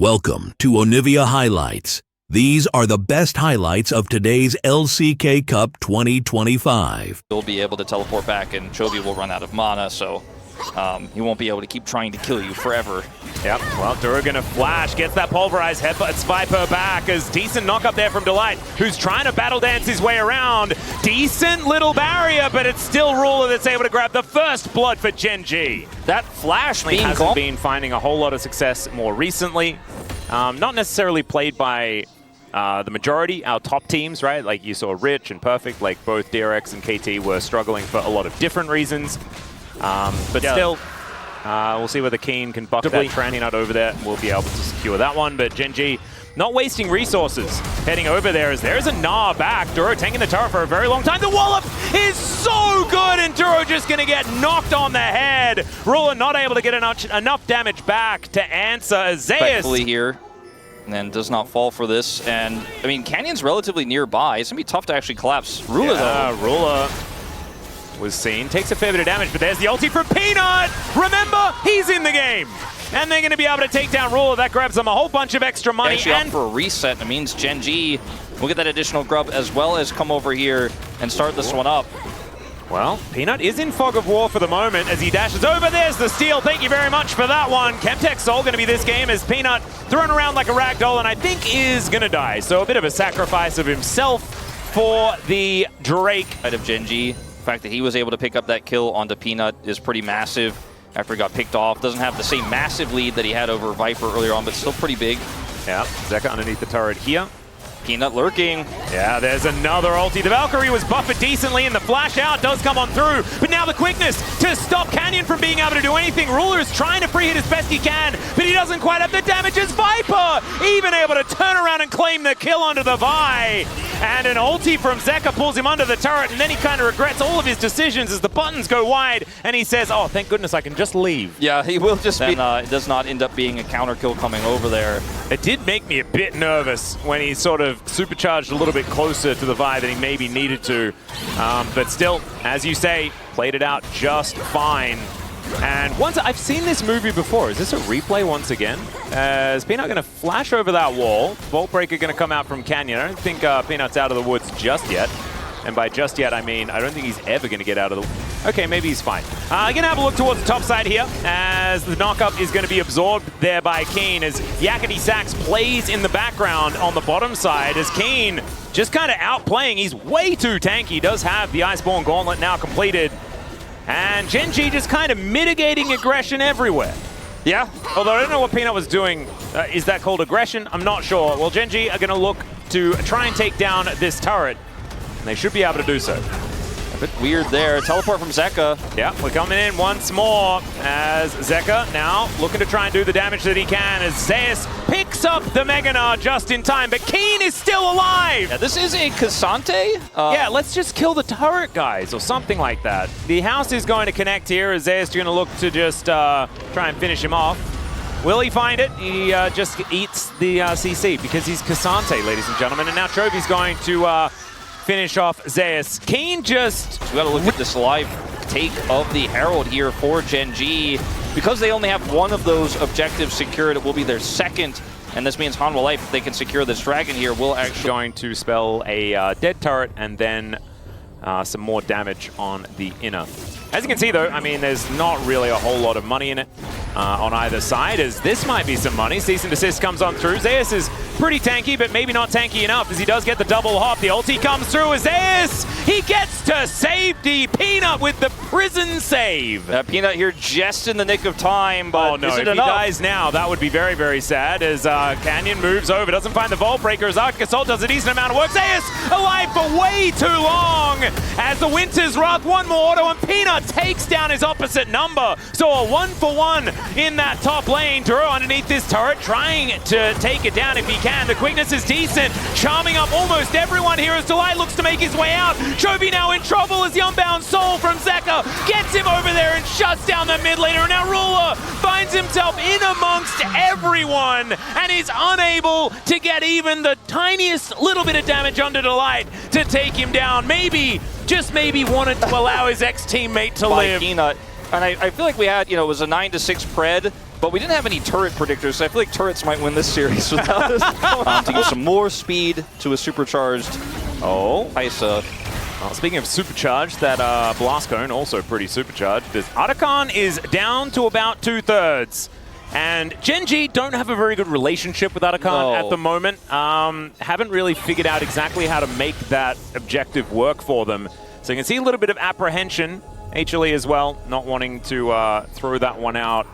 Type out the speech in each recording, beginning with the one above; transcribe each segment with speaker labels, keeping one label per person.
Speaker 1: Welcome to Onivia Highlights. These are the best highlights of today's LCK Cup 2025.
Speaker 2: He'll be able to teleport back and Chovy will run out of mana, so he won't be able to keep trying to kill you forever.
Speaker 3: Yep, well, Dura gonna flash, gets that pulverized headbutts Viper back as decent knock up there from Delight, who's trying to battle dance his way around. Decent little barrier, but it's still Ruler that's able to grab the first blood for Gen.G. That flash hasn't been finding a whole lot of success more recently. Not necessarily played by the majority, our top teams, right? Like you saw Rich and Perfect, like both DRX and KT were struggling for a lot of different reasons. But still, we'll see whether Keen can buck that tranny nut over there. We'll be able to secure that one, but Gen.G not wasting resources. Heading over there as there's a Gnar back. Duro tanking the turret for a very long time. The wallop is so good, and Duro just gonna get knocked on the head. Ruler not able to get enough damage back to answer as Zeus.
Speaker 2: Respectfully here, and does not fall for this. And, I mean, Canyon's relatively nearby. It's gonna be tough to actually collapse Ruler, though.
Speaker 3: Ruler was seen, takes a fair bit of damage, but there's the ulti from Peanut! Remember, he's in the game! And they're going to be able to take down Ruler. That grabs them a whole bunch of extra money.
Speaker 2: Actually up for a reset. It means Gen.G will get that additional grub as well as come over here and start this one up.
Speaker 3: Well, Peanut is in fog of war for the moment as he dashes over. There's the steal. Thank you very much for that one. Chemtech's Soul going to be this game as Peanut thrown around like a ragdoll and I think is going to die. So a bit of a sacrifice of himself for the Drake.
Speaker 2: Out of Gen.G. The fact that he was able to pick up that kill onto Peanut is pretty massive. After he got picked off, doesn't have the same massive lead that he had over Viper earlier on, but still pretty big.
Speaker 3: Yeah, Zeka underneath the turret here.
Speaker 2: Peanut lurking.
Speaker 3: Yeah, there's another ulti. The Valkyrie was buffered decently, and the flash out does come on through. But now the quickness to stop Canyon from being able to do anything. Ruler is trying to free hit as best he can, but he doesn't quite have the damage as Viper. Even able to turn around and claim the kill onto the Vi. And an ulti from Zeka pulls him under the turret, and then he kind of regrets all of his decisions as the buttons go wide, and he says, oh, thank goodness I can just leave.
Speaker 2: Yeah, he will just be... it does not end up being a counter kill coming over there.
Speaker 3: It did make me a bit nervous when he sort of supercharged a little bit closer to the Vi than he maybe needed to. But still, as you say, played it out just fine. And once I've seen this movie before. Is this a replay once again? Is Peanut going to flash over that wall? Vault Breaker going to come out from Canyon. I don't think Peanut's out of the woods just yet. And by just yet, I mean, I don't think he's ever going to get out of the... Okay, maybe he's fine. Going to have a look towards the top side here as the knock-up is going to be absorbed there by Keen as Yakety Sax plays in the background on the bottom side as Keen just kind of outplaying. He's way too tanky. He does have the Iceborne Gauntlet now completed. And Gen.G just kind of mitigating aggression everywhere. Yeah, although I don't know what Peanut was doing. Is that called aggression? I'm not sure. Well, Gen.G are going to look to try and take down this turret. And they should be able to do so.
Speaker 2: A bit weird there. Teleport from Zeka.
Speaker 3: Yeah, we're coming in once more as Zeka now looking to try and do the damage that he can as Zeus picks up the Mega Gnar just in time, but Keen is still alive!
Speaker 2: Yeah, this is a Cassante.
Speaker 3: Yeah, let's just kill the turret, guys, or something like that. The house is going to connect here as Zeus is going to look to just try and finish him off. Will he find it? He just eats the CC because he's Cassante, ladies and gentlemen, and now Chovy's going to finish off Zeus. Keen just...
Speaker 2: We gotta look at this live take of the Herald here for Gen.G. Because they only have one of those objectives secured, it will be their second. And this means Hanwha Life, if they can secure this dragon here, will actually...
Speaker 3: Going to spell a dead turret and then some more damage on the inner. As you can see, though, I mean, there's not really a whole lot of money in it on either side, as this might be some money. Cease and desist comes on through. Zeus is pretty tanky, but maybe not tanky enough, as he does get the double hop. The ulti comes through as Zeus! He gets to safety! Peanut with the prison save!
Speaker 2: Peanut here just in the nick of time, but
Speaker 3: oh no, if he dies now, that would be very, very sad, as Canyon moves over, doesn't find the Vault Breaker, as Arctic Assault does a decent amount of work. Zeus alive for way too long! As the Winter's Wrath, one more auto, and Peanut takes down his opposite number. So a 1-for-1 in that top lane. Duro underneath this turret, trying to take it down if he can. The quickness is decent, charming up almost everyone here as Delight looks to make his way out. Chovy now in trouble as the Unbound Soul from Zeka gets him over there and shuts down the mid laner. And now Ruler finds himself in amongst everyone and is unable to get even the tiniest little bit of damage under Delight to take him down. Maybe, just maybe wanted to allow his ex-teammate to live.
Speaker 2: Peanut. And I feel like we had, it was a 9-6 pred. But we didn't have any turret predictors, so I feel like turrets might win this series without us. To give some more speed to a supercharged Kaisa.
Speaker 3: Well, speaking of supercharged, that Blast Cone also pretty supercharged. This Otacon is down to about 2/3. And Gen.G don't have a very good relationship with Otacon at the moment. Haven't really figured out exactly how to make that objective work for them. So you can see a little bit of apprehension. HLE as well, not wanting to throw that one out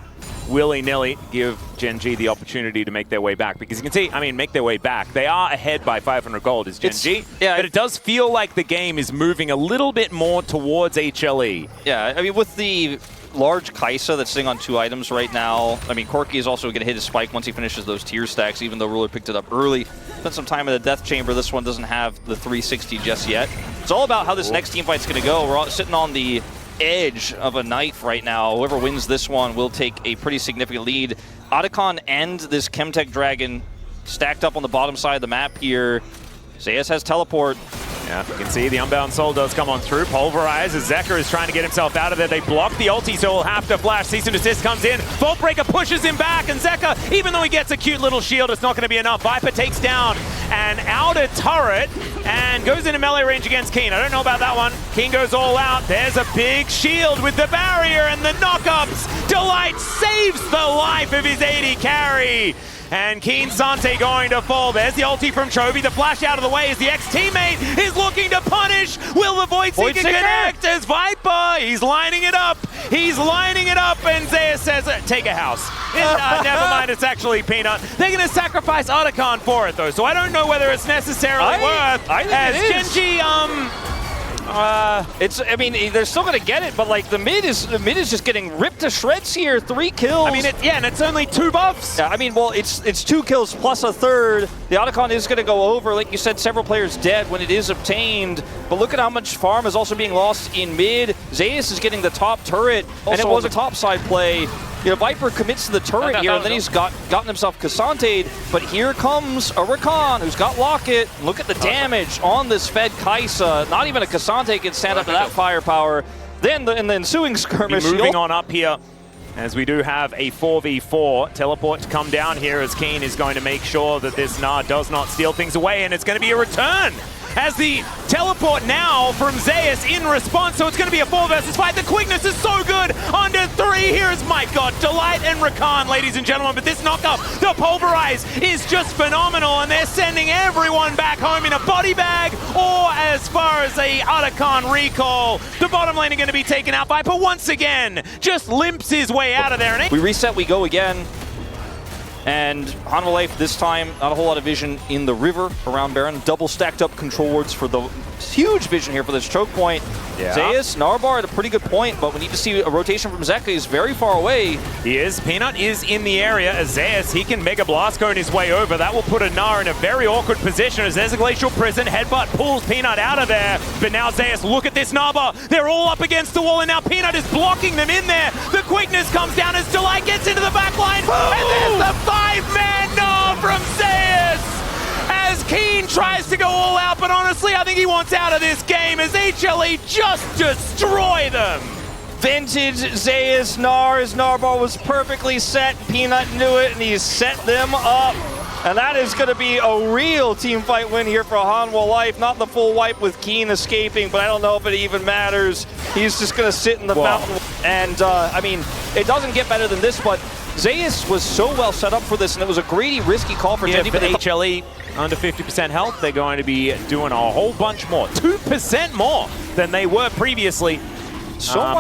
Speaker 3: willy-nilly, give Gen.G the opportunity to make their way back. Because you can see, I mean, make their way back. They are ahead by 500 gold is Gen.G. But it does feel like the game is moving a little bit more towards HLE.
Speaker 2: Yeah, I mean, with the large Kaisa that's sitting on 2 items right now, I mean, Corki is also going to hit his spike once he finishes those tier stacks, even though Ruler picked it up early. Spent some time in the Death Chamber. This one doesn't have the 360 just yet. It's all about how this next team fight's going to go. We're all sitting on the edge of a knife right now. Whoever wins this one will take a pretty significant lead. Otacon and this Chemtech Dragon stacked up on the bottom side of the map here. Zeus has teleport.
Speaker 3: Yeah, you can see the Unbound Soul does come on through. Pulverize as Zeka is trying to get himself out of there. They block the ulti, so he'll have to flash. Cease and Desist comes in. Vault Breaker pushes him back, and Zeka, even though he gets a cute little shield, it's not going to be enough. Viper takes down an outer turret and goes into melee range against Keen. I don't know about that one. Keen goes all out. There's a big shield with the barrier and the knockups. Delight saves the life of his AD carry. And Keen Sante going to fall. There's the ulti from Chovy. The flash out of the way as the ex-teammate is looking to punish. Will the Void Seeker connect as Viper? He's lining it up. He's lining it up. And Zeus says, take a house. Never mind, it's actually Peanut. They're going to sacrifice Otacon for it, though. So I don't know whether it's necessarily worth.
Speaker 2: I think
Speaker 3: as Gen.G,
Speaker 2: I mean, they're still going to get it, but like the mid is just getting ripped to shreds here. 3 kills.
Speaker 3: I mean, and it's only 2 buffs.
Speaker 2: Yeah, I mean, well, it's 2 kills plus a third. The Otacon is going to go over. Like you said, several players dead when it is obtained. But look at how much farm is also being lost in mid. Zeus is getting the top turret, and it was a topside play. You know, Viper commits to the turret here, and then he's gotten himself Cassanta'd. But here comes a Rakan, who's got Locket. Look at the damage on this fed Kaisa. Not even a Cassante can stand up to that firepower. Then in the ensuing skirmish,
Speaker 3: moving on up here, as we do have a 4v4. Teleport to come down here as Keen is going to make sure that this Gnar does not steal things away, and it's going to be a return. As the teleport now from Zeus in response, so it's going to be a 4 versus 5. The quickness is so good. Under 3 here is, my God, Delight and Rakan, ladies and gentlemen. But this knockup, the Pulverize, is just phenomenal, and they're sending everyone back home in a body bag, or as far as a Otacon recall. The bottom lane are going to be taken out. Viper once again just limps his way out of there. And
Speaker 2: we reset, we go again. And Hanwha Life this time, not a whole lot of vision in the river around Baron. Double stacked up control wards for the huge vision here for this choke point.
Speaker 3: Yeah.
Speaker 2: Zeus, Narbar at a pretty good point, but we need to see a rotation from Zeka. He's very far away.
Speaker 3: He is. Peanut is in the area. As Zeus, he can Mega Blast Cone his way over. That will put a Gnar in a very awkward position as there's a Glacial Prison. Headbutt pulls Peanut out of there. But now Zeus, look at this Narbar. They're all up against the wall, and now Peanut is blocking them in there. The quickness comes down as Delight gets into the back line. And there's the 5-man Gnar from Zeus! As Keen tries to go all out, but honestly, I think he wants out of this game as HLE just destroy them.
Speaker 2: Vintage Zeus Gnar, his Narbar was perfectly set. Peanut knew it, and he set them up. And that is going to be a real team fight win here for Hanwha Life. Not the full wipe with Keen escaping, but I don't know if it even matters. He's just going to sit in the fountain. And, I mean, it doesn't get better than this, but Zeus was so well set up for this, and it was a greedy, risky call for Gen.G.
Speaker 3: But HLE under 50% health, they're going to be doing a whole bunch more. 2% more than they were previously,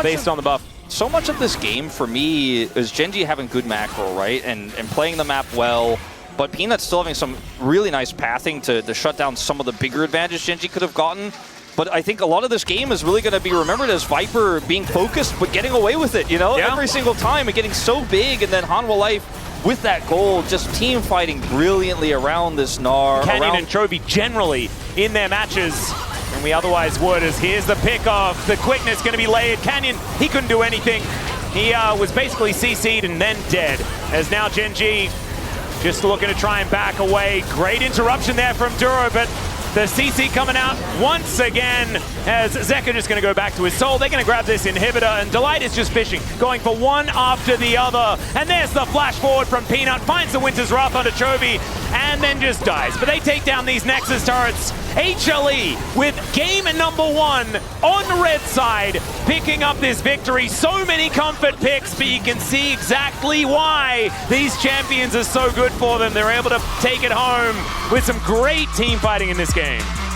Speaker 3: based on the buff.
Speaker 2: So much of this game, for me, is Gen.G having good macro, right? And playing the map well. But Peanut's still having some really nice pathing to shut down some of the bigger advantage Gen.G could have gotten. But I think a lot of this game is really going to be remembered as Viper being focused, but getting away with it, you know? Yeah. Every single time and getting so big, and then Hanwha Life with that goal, just team fighting brilliantly around this Gnar.
Speaker 3: Canyon and Chovy generally in their matches than we otherwise would, as here's the pick off. The quickness going to be layered. Canyon, he couldn't do anything. He was basically CC'd and then dead, as now Gen.G just looking to try and back away. Great interruption there from Duro, but The CC coming out once again as Zeka just going to go back to his soul. They're going to grab this inhibitor, and Delight is just fishing, going for one after the other. And there's the flash forward from Peanut, finds the Winter's Wrath onto Chovy, and then just dies. But they take down these Nexus turrets. HLE with game number 1 on the red side, picking up this victory. So many comfort picks, but you can see exactly why these champions are so good for them. They're able to take it home with some great team fighting in this game.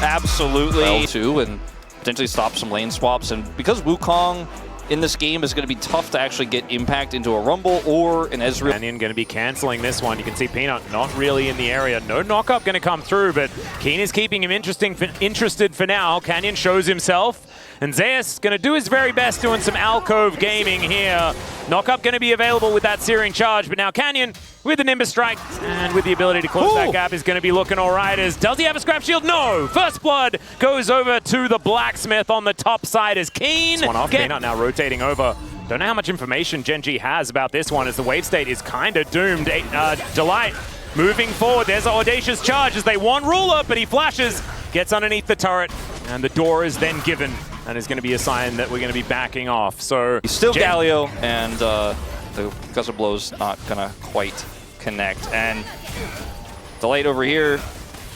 Speaker 2: Absolutely. Well, too, and potentially stop some lane swaps. And because Wukong in this game is going to be tough to actually get impact into a Rumble or an Ezreal.
Speaker 3: Canyon going to be canceling this one. You can see Peanut not really in the area. No knockup going to come through, but Keen is keeping him interested for now. Canyon shows himself, and Zeus going to do his very best doing some alcove gaming here. Knockup going to be available with that Searing Charge, but now Canyon with the Nimbus Strike and with the ability to close that gap is going to be looking all right. Does he have a Scrap Shield? No! First Blood goes over to the Blacksmith on the top side as Keen. One off, Peanut now rotating over. Don't know how much information Gen.G has about this one as the wave state is kind of doomed. Delight moving forward. There's an Audacious Charge as they want Ruler, but he flashes, gets underneath the turret, and the door is then given. And is going to be a sign that we're going to be backing off. So
Speaker 2: he's still Galio, and the Gusset Blow's not going to quite connect. And Delight over here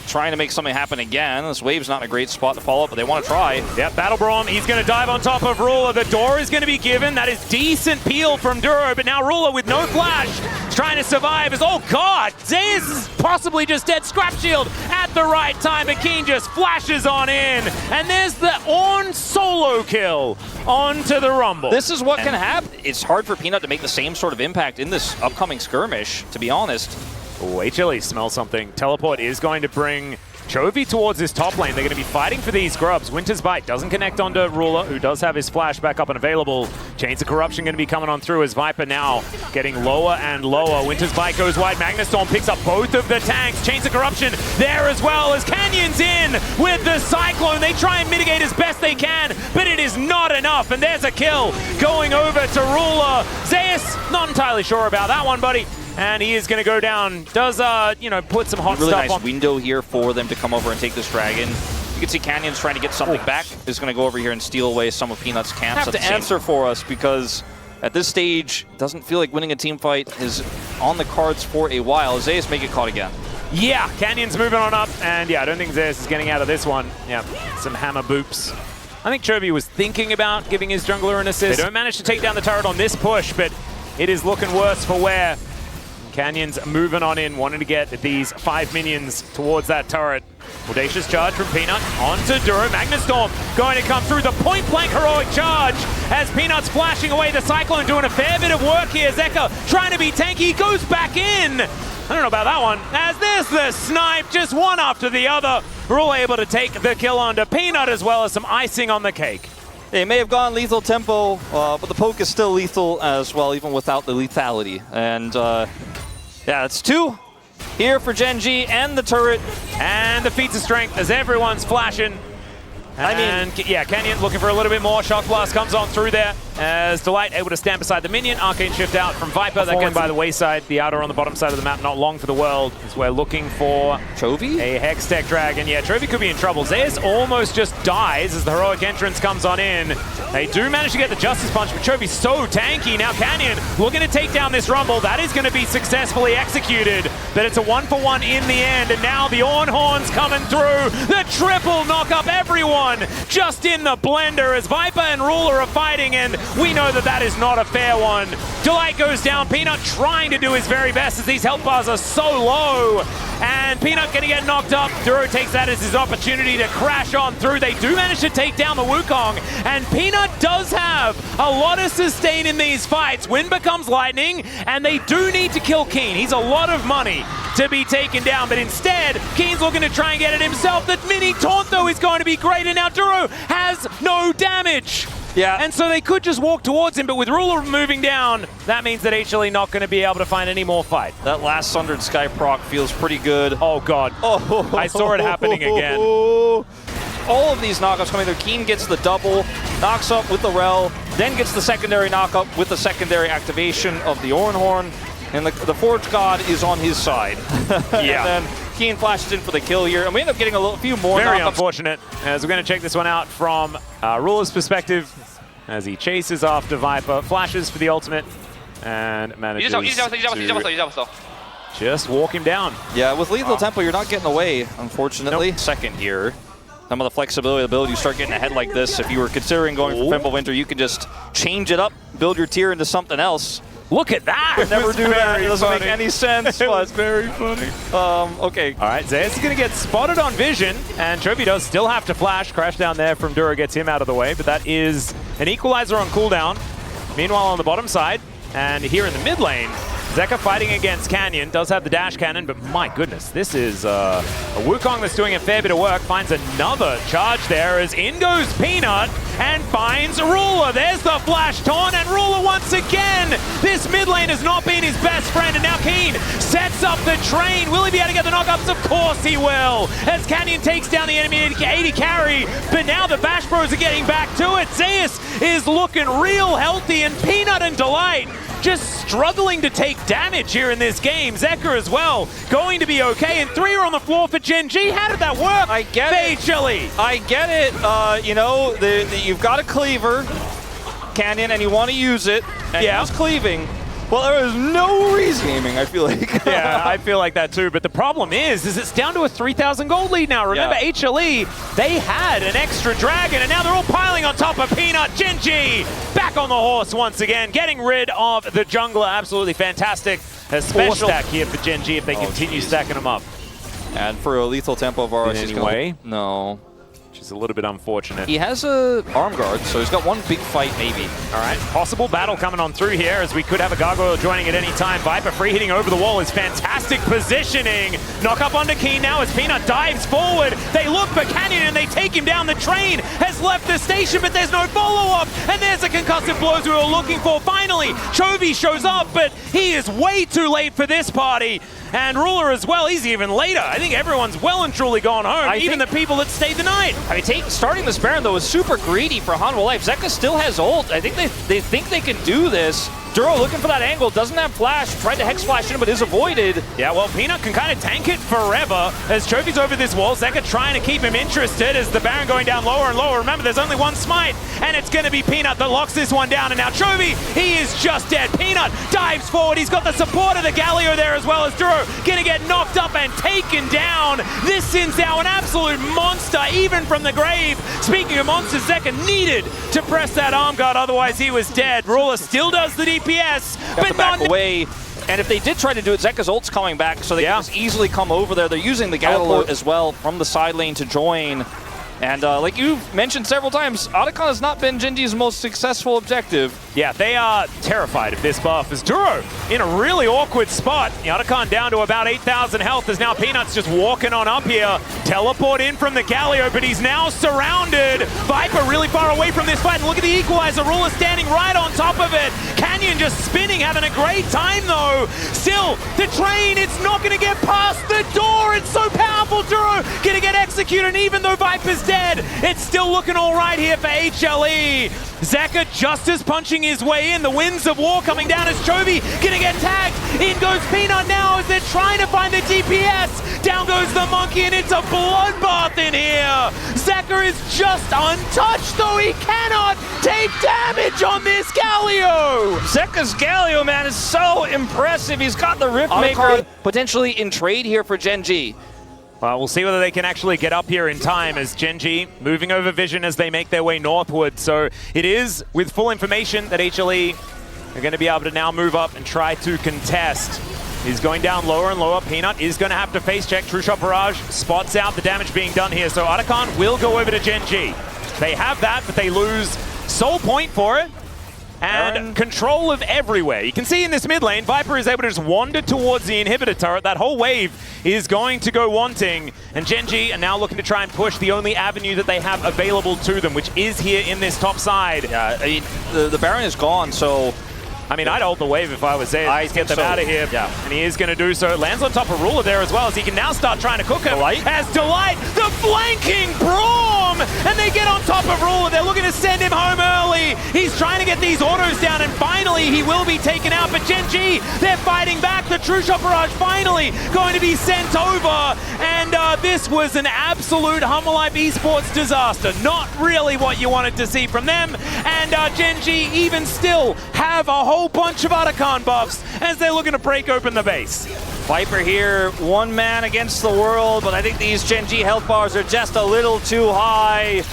Speaker 2: trying to make something happen again. This wave's not in a great spot to follow up, but they want to try.
Speaker 3: Yep, Battle Braum, he's going to dive on top of Ruler. The door is going to be given. That is decent peel from Duro, but now Ruler with no flash is trying to survive as, oh god, Zeus is possibly just dead. Scrap Shield at the right time, but Keen just flashes on in. And there's the Ornn solo kill onto the Rumble.
Speaker 2: This is what can happen. It's hard for Peanut to make the same sort of impact in this upcoming skirmish, to be honest.
Speaker 3: Oh, HLE smells something. Teleport is going to bring Chovy towards this top lane. They're going to be fighting for these grubs. Winter's Bite doesn't connect onto Ruler, who does have his flash back up and available. Chains of Corruption going to be coming on through as Viper now getting lower and lower. Winter's Bite goes wide. Magnustorm picks up both of the tanks. Chains of Corruption there as well as Canyon's in with the Cyclone. They try and mitigate as best they can, but it is not enough. And there's a kill going over to Ruler. Zeus, not entirely sure about that one, buddy. And he is going to go down. Does, you know, put some hot
Speaker 2: really
Speaker 3: stuff
Speaker 2: nice
Speaker 3: on.
Speaker 2: window here for them to come over and take this dragon. You can see Canyon's trying to get something back. Is going to go over here and steal away some of Peanut's camps. Have to answer for us because at this stage, it doesn't feel like winning a team fight is on the cards for a while. Zeus may get caught again.
Speaker 3: Yeah, Canyon's moving on up. And yeah, I don't think Zeus is getting out of this one. Yeah, some hammer boops. I think Chovy was thinking about giving his jungler an assist. They don't manage to take down the turret on this push, but it is looking worse for wear. Canyon's moving on in, wanting to get these 5 minions towards that turret. Audacious Charge from Peanut onto Duro. Magnustorm going to come through the point-blank heroic charge as Peanut's flashing away the Cyclone, doing a fair bit of work here. Zeka trying to be tanky, goes back in. I don't know about that one. As there's the snipe, just one after the other. We're all able to take the kill onto Peanut as well as some icing on the cake.
Speaker 2: It may have gone lethal tempo, but the poke is still lethal as well, even without the lethality. And yeah, it's 2 here for Gen.G and the turret.
Speaker 3: And the feats of strength as everyone's flashing. And yeah, Canyon looking for a little bit more. Shock Blast comes on through there as Delight able to stand beside the minion. Arcane Shift out from Viper. That gets by the wayside. The outer on the bottom side of the map, not long for the world, as we're looking for
Speaker 2: Chovy?
Speaker 3: A Hextech Dragon. Yeah, Chovy could be in trouble. Zeus almost just dies as the heroic entrance comes on in. They do manage to get the Justice Punch, but Chovy's so tanky. Now Canyon looking to take down this Rumble. That is going to be successfully executed, but it's a 1-for-1 in the end. And now the Ornhorns coming through. The triple knock up everyone just in the blender as Viper and Ruler are fighting, and we know that that is not a fair one. Delight goes down. Peanut trying to do his very best as these health bars are so low. And Peanut gonna get knocked up. Duro takes that as his opportunity to crash on through. They do manage to take down the Wukong, and Peanut does have a lot of sustain in these fights. Wind becomes lightning, and they do need to kill Keen. He's a lot of money to be taken down, but instead, Keen's looking to try and get it himself. That mini taunt, though, is going to be great, and now Duro has no damage.
Speaker 2: Yeah.
Speaker 3: And so they could just walk towards him, but with Ruler moving down, that means that HLE not going to be able to find any more fight.
Speaker 2: That last Sundered Sky proc feels pretty good.
Speaker 3: Oh, God.
Speaker 2: Oh,
Speaker 3: I saw it happening again.
Speaker 2: All of these knockups coming through. Keen gets the double, knocks up with the Rel, then gets the secondary knockup with the secondary activation of the Ornhorn. And the Forge God is on his side.
Speaker 3: Yeah.
Speaker 2: And then Keen flashes in for the kill here. And we end up getting a few more
Speaker 3: Very
Speaker 2: knockups.
Speaker 3: unfortunate, as we're going to check this one out from Ruler's perspective, as he chases after Viper, flashes for the ultimate, and manages to just walk him down.
Speaker 2: Yeah, with Lethal Tempo, you're not getting away, unfortunately. Nope. Second here. Some of the flexibility of the build, you start getting ahead like this. If you were considering going for Fimble Winter, you can just change it up, build your tier into something else.
Speaker 3: Look at that!
Speaker 2: Would never do that. It doesn't make any sense.
Speaker 3: It was very funny.
Speaker 2: Okay.
Speaker 3: All right, Zeus is going to get spotted on vision, and Chovy does still have to flash. Crash down there from Duro gets him out of the way, but that is an equalizer on cooldown. Meanwhile, on the bottom side, and here in the mid lane, Zeka fighting against Canyon, does have the dash cannon, but my goodness, this is a Wukong that's doing a fair bit of work, finds another charge there as in goes Peanut and finds Ruler. There's the flash taunt, and Ruler once again. This mid lane has not been his best friend, and now Keen sets up the train. Will he be able to get the knockups? Of course he will, as Canyon takes down the enemy 80 carry, but now the Bash Bros are getting back to it. Zeus is looking real healthy, and Peanut and Delight just struggling to take damage here in this game. Zeka as well, going to be okay, and 3 are on the floor for Gen.G. How did that work?
Speaker 2: I get it.
Speaker 3: HLE.
Speaker 2: I get it. You know, you've got a cleaver, Canyon, and you want to use it, and
Speaker 3: yeah,
Speaker 2: he's cleaving. Well, there is no reason gaming, I feel like.
Speaker 3: Yeah, I feel like that too. But the problem is it's down to a 3,000 gold lead now. Remember, HLE, they had an extra dragon, and now they're all piling on top of Peanut. Gen.G back on the horse once again, getting rid of the jungler. Absolutely fantastic. A special stack here for Gen.G if they continue stacking them up.
Speaker 2: And for a Lethal Tempo of ours,
Speaker 3: anyway,
Speaker 2: no.
Speaker 3: Which is a little bit unfortunate.
Speaker 2: He has a arm guard, so he's got one big fight maybe.
Speaker 3: All right, possible battle coming on through here, as we could have a Gargoyle joining at any time. Viper free hitting over the wall is fantastic positioning. Knock up onto Keen now as Peanut dives forward. They look for Canyon and they take him down. The train has left the station, but there's no follow-up. And there's a concussive blows we were looking for. Finally, Chovy shows up, but he is way too late for this party. And Ruler as well, he's even later. I think everyone's well and truly gone home, even the people that stayed the night.
Speaker 2: I mean, starting this Baron, though, is super greedy for Hanwha Life. Zeka still has ult. I think they think they can do this. Duro looking for that angle, doesn't have flash, tried to hex flash in, but is avoided.
Speaker 3: Yeah, well, Peanut can kind of tank it forever as Chovy's over this wall. Zeka trying to keep him interested as the Baron going down lower and lower. Remember, there's only one smite, and it's going to be Peanut that locks this one down. And now Chovy, he is just dead. Peanut dives forward. He's got the support of the Galio there as well as Duro going to get knocked up and taken down. This Sin's now an absolute monster, even from the grave. Speaking of monsters, Zeka needed to press that arm guard, otherwise he was dead. Ruler still does the DPS, but
Speaker 2: back away. And if they did try to do it, Zeka's ult's coming back, so they can just easily come over there. They're using the Galio as well from the side lane to join. And like you've mentioned several times, Otacon has not been Gen.G's most successful objective.
Speaker 3: Yeah, they are terrified of this buff as Duro in a really awkward spot. The Otacon down to about 8,000 health as now Peanut's just walking on up here. Teleport in from the Galio, but he's now surrounded. Viper really far away from this fight. And look at the equalizer. Ruler standing right on top of it. Canyon just spinning, having a great time though. Still, the train, it's not going to get past the door. It's so powerful. Duro going to get executed, and even though Viper's dead, it's still looking all right here for HLE. Zeka just as punching his way in. The winds of war coming down as Chovy gonna get tagged. In goes Peanut now as they're trying to find the DPS. Down goes the monkey, and it's a bloodbath in here. Zeka is just untouched, though he cannot take damage on this Galio.
Speaker 2: Zeka's Galio, man, is so impressive. He's got the Riftmaker potentially in trade here for Gen.G.
Speaker 3: Well, we'll see whether they can actually get up here in time as Gen.G moving over vision as they make their way northward. So it is with full information that HLE are going to be able to now move up and try to contest. He's going down lower and lower. Peanut is going to have to face check. True Shot Barrage spots out the damage being done here. So Otacon will go over to Gen.G. They have that, but they lose Soul Point for it. And control of everywhere. You can see in this mid lane, Viper is able to just wander towards the inhibitor turret. That whole wave is going to go wanting. And Gen.G are now looking to try and push the only avenue that they have available to them, which is here in this top side.
Speaker 2: Yeah, I mean, the Baron is gone, so...
Speaker 3: I mean, I'd hold the wave if I was there. Let's get them out of here.
Speaker 2: Yeah.
Speaker 3: And he is going to do so. Lands on top of Ruler there as well, as he can now start trying to cook him.
Speaker 2: Delight.
Speaker 3: As Delight, the flanking Braum! home, and they get on top of Ruler. They're looking to send him home early. He's trying to get these autos down, and finally he will be taken out. But Gen.G, they're fighting back. The True Shot Barrage finally going to be sent over, and this was an absolute Hanwha Life Esports disaster. Not really what you wanted to see from them, and Gen.G even still have a whole bunch of Otacon buffs as they're looking to break open the base.
Speaker 2: Viper here, one man against the world, but I think these Gen.G health bars are just a little too high.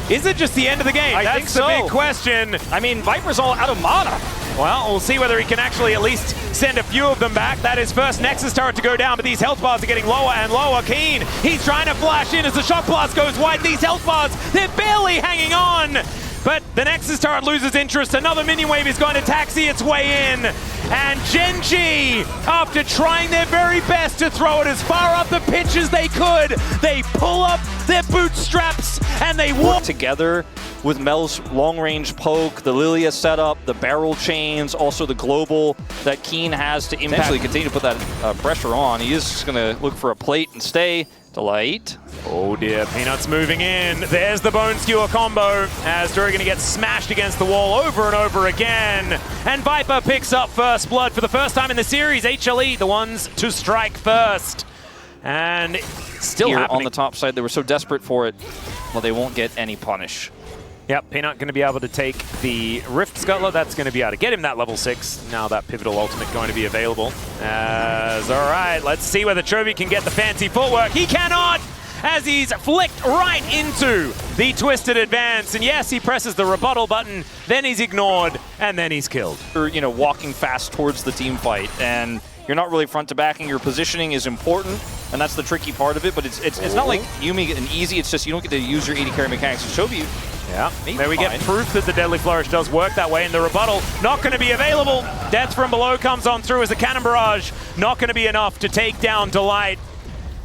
Speaker 3: Is it just the end of the game?
Speaker 2: I
Speaker 3: That's
Speaker 2: think so.
Speaker 3: the big question.
Speaker 2: I mean, Viper's all out of mana.
Speaker 3: Well, we'll see whether he can actually at least send a few of them back. That is first Nexus turret to go down, but these health bars are getting lower and lower. Keen, he's trying to flash in as the Shock Blast goes wide. These health bars, they're barely hanging on. But the Nexus turret loses interest. Another minion wave is going to taxi its way in. And Gen.G, after trying their very best to throw it as far up the pitch as they could, they pull up their bootstraps and they walk
Speaker 2: together with Mel's long-range poke, the Lilia setup, the barrel chains, also the global that Keen has to impact. Actually continue to put that pressure on. He is just going to look for a plate and stay. Delight.
Speaker 3: Oh dear, Peanut's moving in. There's the Bone Skewer combo as Dura gonna get smashed against the wall over and over again. And Viper picks up first blood for the first time in the series. HLE, the ones to strike first. And still
Speaker 2: here
Speaker 3: happening.
Speaker 2: On the top side, they were so desperate for it, well, they won't get any punish.
Speaker 3: Yep, Peanut going to be able to take the Rift Scuttler. That's going to be able to get him that level 6. Now that Pivotal Ultimate going to be available. All right, let's see whether Chovy can get the fancy footwork. He cannot, as he's flicked right into the Twisted Advance. And yes, he presses the rebuttal button, then he's ignored, and then he's killed.
Speaker 2: You're, you know, walking fast towards the team fight, and you're not really front to backing. Your positioning is important, and that's the tricky part of it. But it's not like Yuumi and easy. It's just you don't get to use your AD carry mechanics. And Chovy,
Speaker 3: yeah, there we get proof that the Deadly Flourish does work that way, and the rebuttal not going to be available. Death from below comes on through as a cannon barrage. Not going to be enough to take down Delight.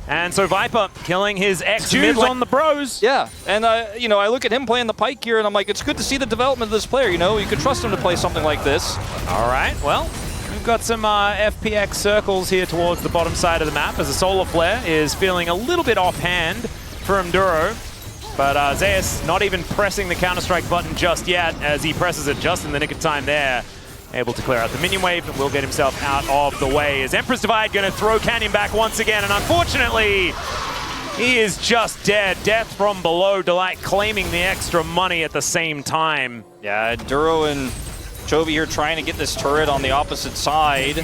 Speaker 3: And so Viper killing his ex-mid on the bros.
Speaker 2: Yeah, and you know, I look at him playing the Pike here, and I'm like, it's good to see the development of this player. You know, you could trust him to play something like this.
Speaker 3: All right, well, we've got some FPX circles here towards the bottom side of the map as the Solar Flare is feeling a little bit offhand for Enduro. But Zeus not even pressing the Counter-Strike button just yet as he presses it just in the nick of time there. Able to clear out the minion wave and will get himself out of the way. As Emperor's Divide going to throw Canyon back once again, and unfortunately, he is just dead. Death from below, Delight claiming the extra money at the same time.
Speaker 2: Yeah, Duro and Chovy here trying to get this turret on the opposite side,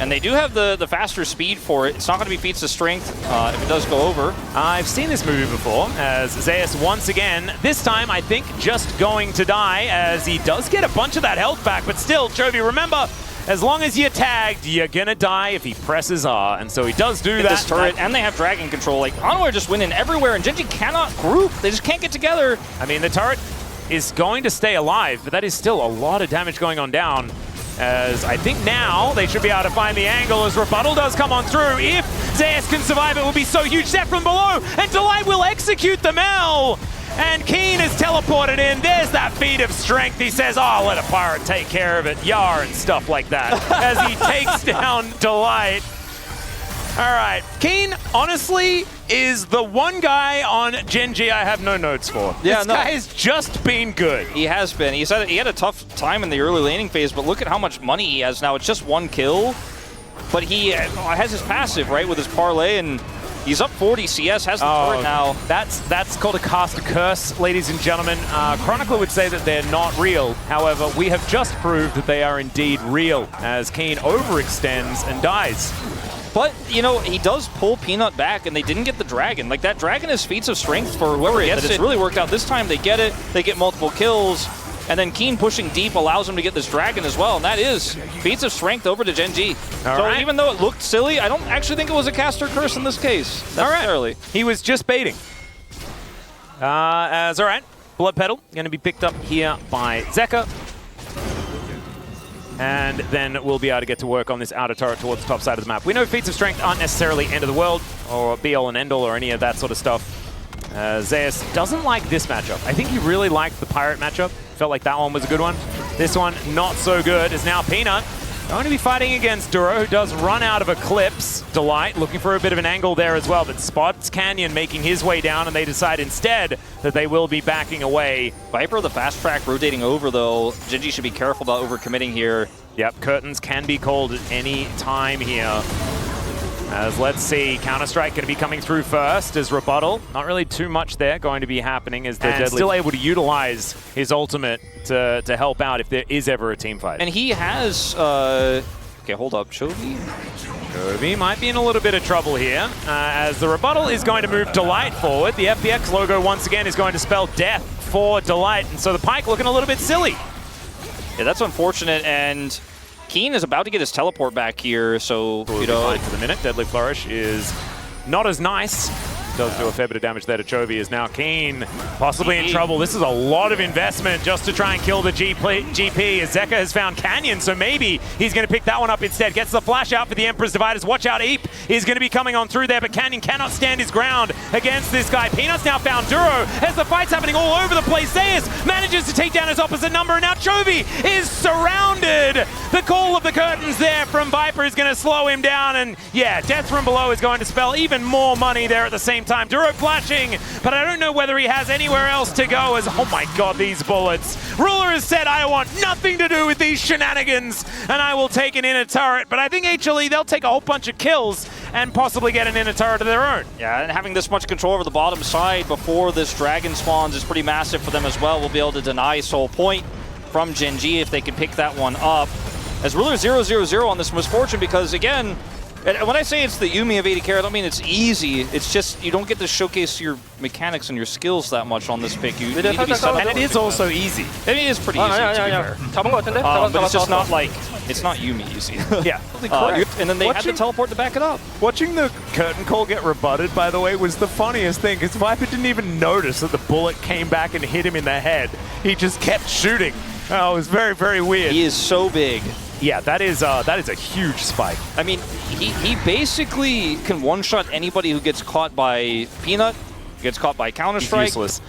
Speaker 2: and they do have the faster speed for it. It's not going to be feats of strength if it does go over.
Speaker 3: I've seen this movie before, as Zeus once again, this time I think just going to die, as he does get a bunch of that health back, but still, Chovy, remember, as long as you're tagged, you're gonna die if he presses R, and so he does do that.
Speaker 2: This turret, and they have dragon control. Like, Hanwha are just winning everywhere, and Gen.G cannot group. They just can't get together.
Speaker 3: I mean, the turret is going to stay alive, but that is still a lot of damage going on down. As I think now they should be able to find the angle as rebuttal does come on through. If Zeus can survive, it will be so huge. Death from below, and Delight will execute the Mel. And Keen is teleported in. There's that feat of strength. He says, oh, let a pirate take care of it. Yar and stuff like that. As he takes down Delight. All right, Keen, honestly, is the one guy on Gen.G I have no notes for. Yeah, this guy has just been good.
Speaker 2: He has been. He said he had a tough time in the early laning phase, but look at how much money he has now. It's just one kill, but he has his passive, right, with his parlay, and he's up 40 CS, has the turret now.
Speaker 3: That's called a cast curse, ladies and gentlemen. Chronicler would say that they're not real. However, we have just proved that they are indeed real, as Keen overextends and dies.
Speaker 2: But, you know, he does pull Peanut back, and they didn't get the dragon. Like, that dragon is feats of strength for whoever gets it. It's really worked out. This time they get it, they get multiple kills, and then Keen pushing deep allows him to get this dragon as well, and that is feats of strength over to Gen.G. So even though it looked silly, I don't actually think it was a caster curse in this case, necessarily.
Speaker 3: He was just baiting. All right, Blood Petal going to be picked up here by Zeka. And then we'll be able to get to work on this outer turret towards the top side of the map. We know feats of strength aren't necessarily end of the world, or be-all and end-all, or any of that sort of stuff. Zeus doesn't like this matchup. I think he really liked the Pirate matchup. Felt like that one was a good one. This one, not so good, as now Peanut Going to be fighting against Duro, who does run out of Eclipse. Delight looking for a bit of an angle there as well, but spots Canyon making his way down, and they decide instead that they will be backing away.
Speaker 2: Viper, the fast track, rotating over, though. Gen.G should be careful about overcommitting here.
Speaker 3: Yep, curtains can be called at any time here. As let's see, Counter-Strike going to be coming through first as rebuttal. Not really too much there going to be happening as they're still able to utilize his ultimate to help out if there is ever a team fight.
Speaker 2: And he has, okay, hold up, Chovy?
Speaker 3: Chovy might be in a little bit of trouble here as the rebuttal is going to move Delight forward. The FPX logo once again is going to spell death for Delight, and so the Pyke looking a little bit silly.
Speaker 2: Yeah, that's unfortunate, and Keen is about to get his teleport back here, so, you know.
Speaker 3: Fine for the minute. Deadly Flourish is not as nice. Does do a fair bit of damage there to Chovy. Is now Keen possibly in trouble. This is a lot of investment just to try and kill the GP. As Zeka has found Canyon, so maybe he's going to pick that one up instead. Gets the flash out for the Emperor's Dividers. Watch out, Eep is going to be coming on through there, but Canyon cannot stand his ground against this guy. Peanut's now found Duro as the fight's happening all over the place. Zeus manages to take down his opposite number, and now Chovy is surrounded. The call of the curtains there from Viper is going to slow him down, and yeah, death from below is going to spell even more money there at the same time. Duro flashing, but I don't know whether he has anywhere else to go as, oh my god, these bullets. Ruler has said, I want nothing to do with these shenanigans, and I will take an inner turret, but I think HLE, they'll take a whole bunch of kills and possibly get an inner turret of their own. Yeah,
Speaker 2: and having this much control over the bottom side before this dragon spawns is pretty massive for them as well. We'll be able to deny Soul Point from Gen.G if they can pick that one up. As Ruler 0-0-0 on this Misfortune, because again, and when I say it's the Yuumi of 80 I don't mean it's easy. It's just you don't get to showcase your mechanics and your skills that much on this pick. You need to be
Speaker 3: and it is also easy.
Speaker 2: It is pretty easy, to be fair. But it's just not like, it's not Yuumi easy.
Speaker 3: Yeah.
Speaker 2: And then they had to teleport to back it up.
Speaker 4: Watching the curtain call get rebutted, by the way, was the funniest thing, because Viper didn't even notice that the bullet came back and hit him in the head. He just kept shooting. Oh, it was very, very weird.
Speaker 2: He is so big.
Speaker 3: Yeah, that is a huge spike.
Speaker 2: I mean, he basically can one-shot anybody who gets caught by Peanut, gets caught by Counter-Strike.
Speaker 3: Useless.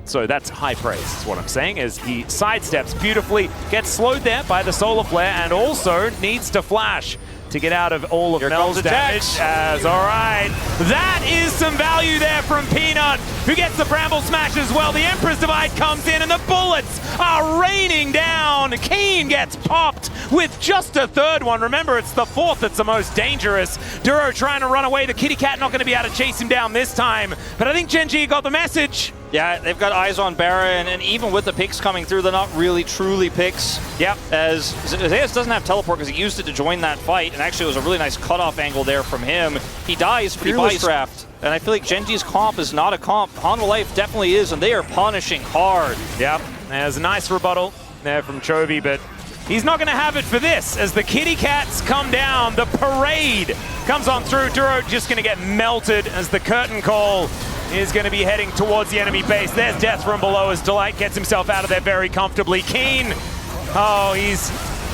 Speaker 3: So that's high praise, is what I'm saying, as he sidesteps beautifully, gets slowed there by the Solar Flare, and also needs to flash to get out of all of Mel's damage. All right, that is some value there from Peanut, who gets the Bramble Smash as well. The Emperor's Divide comes in, and the bullets are raining down. Keen gets popped with just a third one. Remember, it's the fourth that's the most dangerous. Duro trying to run away. The kitty cat not going to be able to chase him down this time, but I think Gen.G got the message.
Speaker 2: Yeah, they've got eyes on Barra, and even with the picks coming through, they're not really truly picks.
Speaker 3: Yep.
Speaker 2: As Zeus doesn't have teleport because he used it to join that fight, and actually it was a really nice cutoff angle there from him. He dies, but he buys draft. And I feel like Gen.G's comp is not a comp. Hanwha Life definitely is, and they are punishing hard.
Speaker 3: Yep, there's a nice rebuttal there from Chovy, but he's not going to have it for this. As the kitty cats come down, the parade comes on through. Duro just going to get melted as the curtain call is going to be heading towards the enemy base. There's death from below as Delight gets himself out of there very comfortably. Keen, oh, he's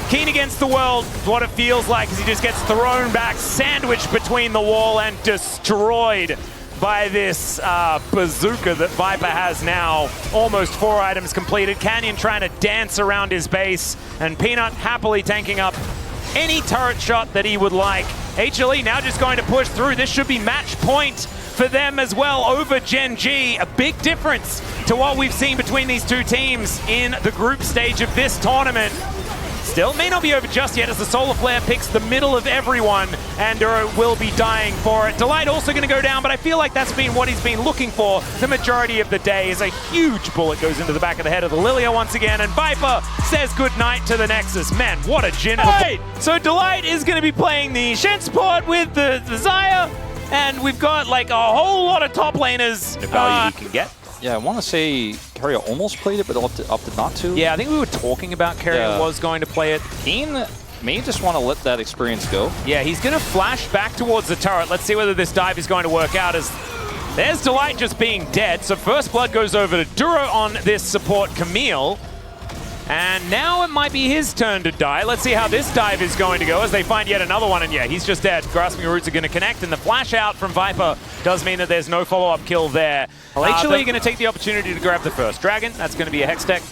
Speaker 3: Keen against the world. What it feels like is he just gets thrown back, sandwiched between the wall, and destroyed by this bazooka that Viper has now. Almost 4 items completed. Canyon trying to dance around his base, and Peanut happily tanking up any turret shot that he would like. HLE now just going to push through. This should be match point for them as well over Gen.G. A big difference to what we've seen between these two teams in the group stage of this tournament. Still may not be over just yet as the Solar Flare picks the middle of everyone, and Duro will be dying for it. Delight also going to go down, but I feel like that's been what he's been looking for the majority of the day, as a huge bullet goes into the back of the head of the Lilia once again, and Viper says goodnight to the Nexus. Man, what a gin. Right. So Delight is going to be playing the Shen support with the Xayah, and we've got like a whole lot of top laners.
Speaker 2: The value he can get. Yeah, I want to say Carrier almost played it, but opted not to.
Speaker 3: Yeah, I think we were talking about Carrier was going to play it.
Speaker 2: Keen may just want to let that experience go.
Speaker 3: Yeah, he's going to flash back towards the turret. Let's see whether this dive is going to work out, as there's Delight just being dead. So first blood goes over to Duro on this support, Camille. And now it might be his turn to die. Let's see how this dive is going to go as they find yet another one. And yeah, he's just dead. Grasping Roots are going to connect, and the flash out from Viper does mean that there's no follow-up kill there. HLE going to take the opportunity to grab the first dragon. That's going to be a Hex Tech,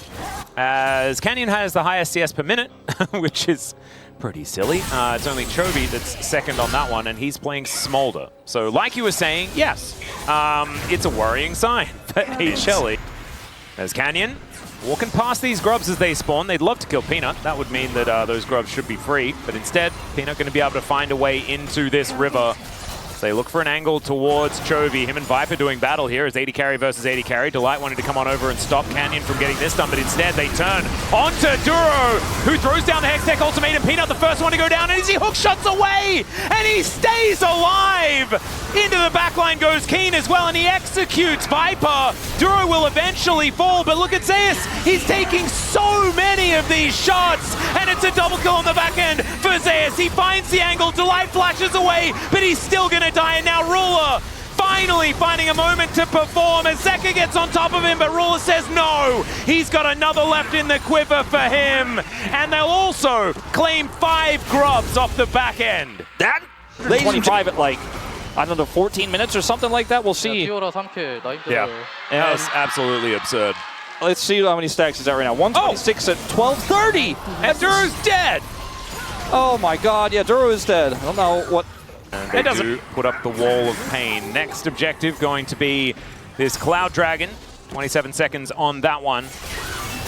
Speaker 3: as Canyon has the highest CS per minute, which is pretty silly. It's only Chovy that's second on that one, and he's playing Smolder. So like you were saying, yes, it's a worrying sign for HLE. There's Canyon walking past these grubs as they spawn. They'd love to kill Peanut. That would mean that those grubs should be free. But instead, Peanut going to be able to find a way into this river. So they look for an angle towards Chovy. Him and Viper doing battle here as 80 carry versus 80 carry. Delight wanted to come on over and stop Canyon from getting this done, but instead they turn onto Duro, who throws down the Hextech ultimatum. Peanut, the first one to go down, and as he hook shots away, and he stays alive! Into the backline goes Keen as well, and he executes Viper. Duro will eventually fall, but look at Zeus. He's taking so many of these shots, and it's a double kill on the back end for Zeus. He finds the angle, Delight flashes away, but he's still gonna die, and now Ruler finally finding a moment to perform as Zeka gets on top of him, but Ruler says no. He's got another left in the quiver for him, and they'll also claim 5 grubs off the back end.
Speaker 2: That 25 at like, I don't know, 14 minutes or something like that. We'll see.
Speaker 3: Yeah, that's absolutely absurd.
Speaker 2: Let's see how many stacks is that right now. 126 at 12:30, and Duro's dead. Oh my God, yeah, Duro is dead. I don't know what.
Speaker 3: And they do put up the wall of pain. Next objective going to be this Cloud Dragon. 27 seconds on that one.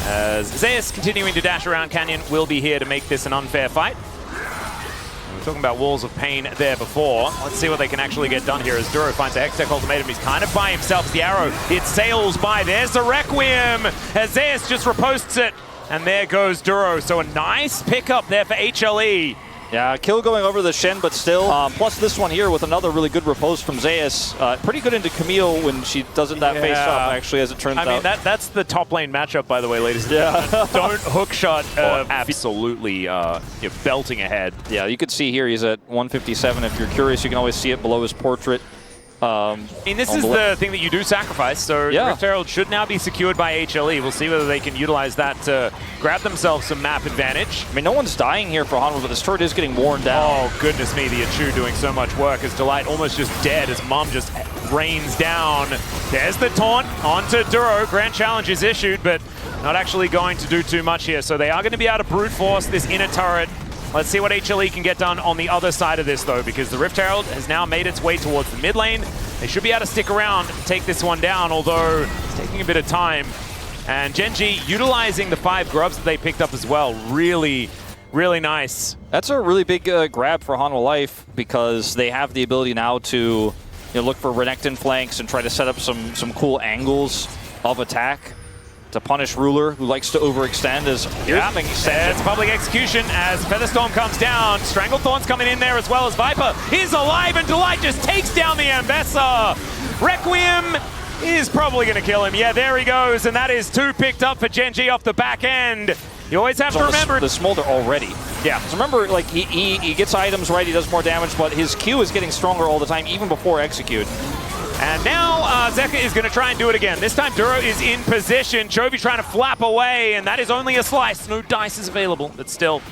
Speaker 3: As Zeus continuing to dash around, Canyon will be here to make this an unfair fight. We were talking about walls of pain there before. Let's see what they can actually get done here as Duro finds a Hextech ultimatum. He's kind of by himself. The arrow, it sails by. There's the Requiem as Zeus just reposts it. And there goes Duro. So a nice pickup there for HLE.
Speaker 2: Yeah, kill going over the Shen, but still. Plus this one here with another really good repose from Zeus. Pretty good into Camille when she doesn't that face up, actually, as it turns out.
Speaker 3: I mean, that's the top lane matchup, by the way, ladies and gentlemen. Don't hookshot absolutely belting ahead.
Speaker 2: Yeah, you could see here he's at 157. If you're curious, you can always see it below his portrait.
Speaker 3: I mean, this is the thing that you do sacrifice, so Rift Herald should now be secured by HLE. We'll see whether they can utilize that to grab themselves some map advantage.
Speaker 2: I mean, no one's dying here for Hanwha, but this turret is getting worn down.
Speaker 3: Oh, goodness me, the Achu doing so much work as Delight almost just dead as Mom just rains down. There's the taunt onto Duro. Grand challenge is issued, but not actually going to do too much here. So they are going to be able to brute force this inner turret. Let's see what HLE can get done on the other side of this, though, because the Rift Herald has now made its way towards the mid lane. They should be able to stick around and take this one down, although it's taking a bit of time. And Gen.G utilizing the 5 grubs that they picked up as well. Really, really nice.
Speaker 2: That's a really big grab for Hanwha Life because they have the ability now to look for Renekton flanks and try to set up some cool angles of attack to punish Ruler, who likes to overextend. As
Speaker 3: it's public execution as Featherstorm comes down. Stranglethorn's coming in there as well as Viper is alive, and Delight just takes down the Ambessa. Requiem is probably going to kill him. Yeah, there he goes, and that is 2 picked up for Gen.G off the back end. You always have to remember
Speaker 2: the Smolder already. Yeah. So remember, like he gets items right, he does more damage, but his Q is getting stronger all the time, even before execute.
Speaker 3: And now Zeka is going to try and do it again. This time Duro is in position. Chovy trying to flap away, and that is only a slice. No dice is available, but still,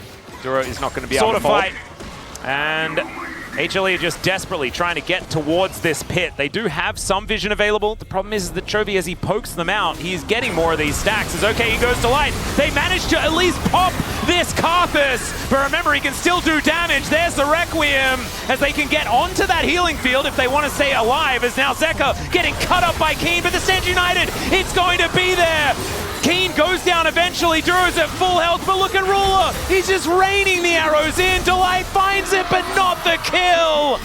Speaker 3: Duro is not going to be able to fight. And HLE are just desperately trying to get towards this pit. They do have some vision available. The problem is that Chovy, as he pokes them out, he's getting more of these stacks. As okay, he goes to Light. They manage to at least pop this Karthus, but remember, he can still do damage. There's the Requiem, as they can get onto that healing field if they want to stay alive, as now Zeka getting cut up by Keen, but the Stand United, it's going to be there. Keen goes down eventually. Duro's at full health, but look at Ruler. He's just raining the arrows in. Delight finds it, but not the kill.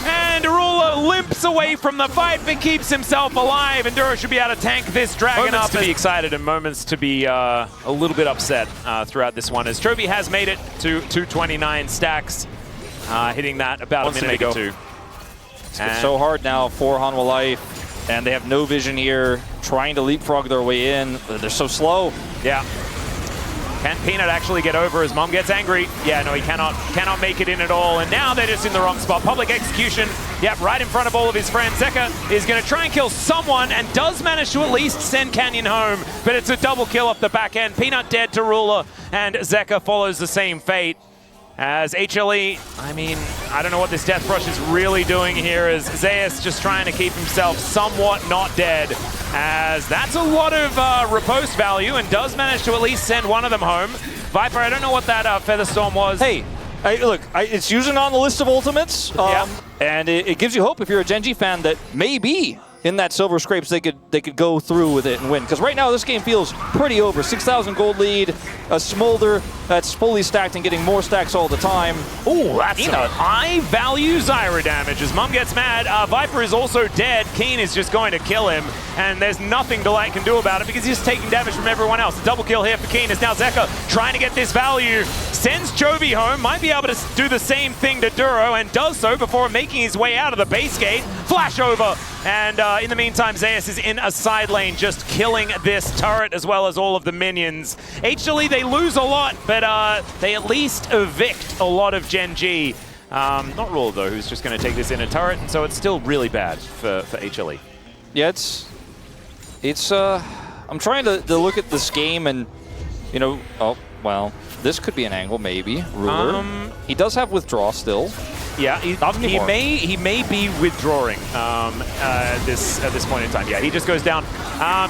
Speaker 3: And Ruler limps away from the fight, but keeps himself alive. And Duro should be able to tank this dragon up. Moments to be excited and moments to be a little bit upset throughout this one, as Chovy has made it to 229 stacks, hitting that about a minute ago.
Speaker 2: It's so hard now for Hanwha Life. And they have no vision here, trying to leapfrog their way in. They're so slow.
Speaker 3: Yeah. Can Peanut actually get over as Mom gets angry? Yeah, no, he cannot make it in at all. And now they're just in the wrong spot. Public execution. Yep, right in front of all of his friends. Zeka is going to try and kill someone and does manage to at least send Canyon home. But it's a double kill off the back end. Peanut dead to Ruler, and Zeka follows the same fate. As HLE, I mean, I don't know what this Death Rush is really doing here, as Zeus just trying to keep himself somewhat not dead, as that's a lot of riposte value and does manage to at least send one of them home. Viper, I don't know what that Featherstorm was.
Speaker 2: Hey, It's usually on the list of ultimates, and it gives you hope if you're a Gen.G fan that maybe in that silver scrapes they could go through with it and win. Because right now this game feels pretty over. 6,000 gold lead, a Smolder that's fully stacked and getting more stacks all the time.
Speaker 3: Ooh, that's some high-value Zyra damage. As Mum gets mad, Viper is also dead. Keen is just going to kill him, and there's nothing Delight can do about it because he's just taking damage from everyone else. A double kill here for Keen is now Zeka trying to get this value. Sends Chovy home, might be able to do the same thing to Duro, and does so before making his way out of the base gate. Flash over, and in the meantime, Zeus is in a side lane, just killing this turret as well as all of the minions. HLE, they lose a lot, but they at least evict a lot of Gen.G. Not Rule, though, who's just going to take this in a turret, and so it's still really bad for HLE.
Speaker 2: Yeah, I'm trying to look at this game and, you know, oh, well, this could be an angle, maybe. Ruler. He does have withdraw still.
Speaker 3: Yeah, he may be withdrawing at this point in time. Yeah, he just goes down.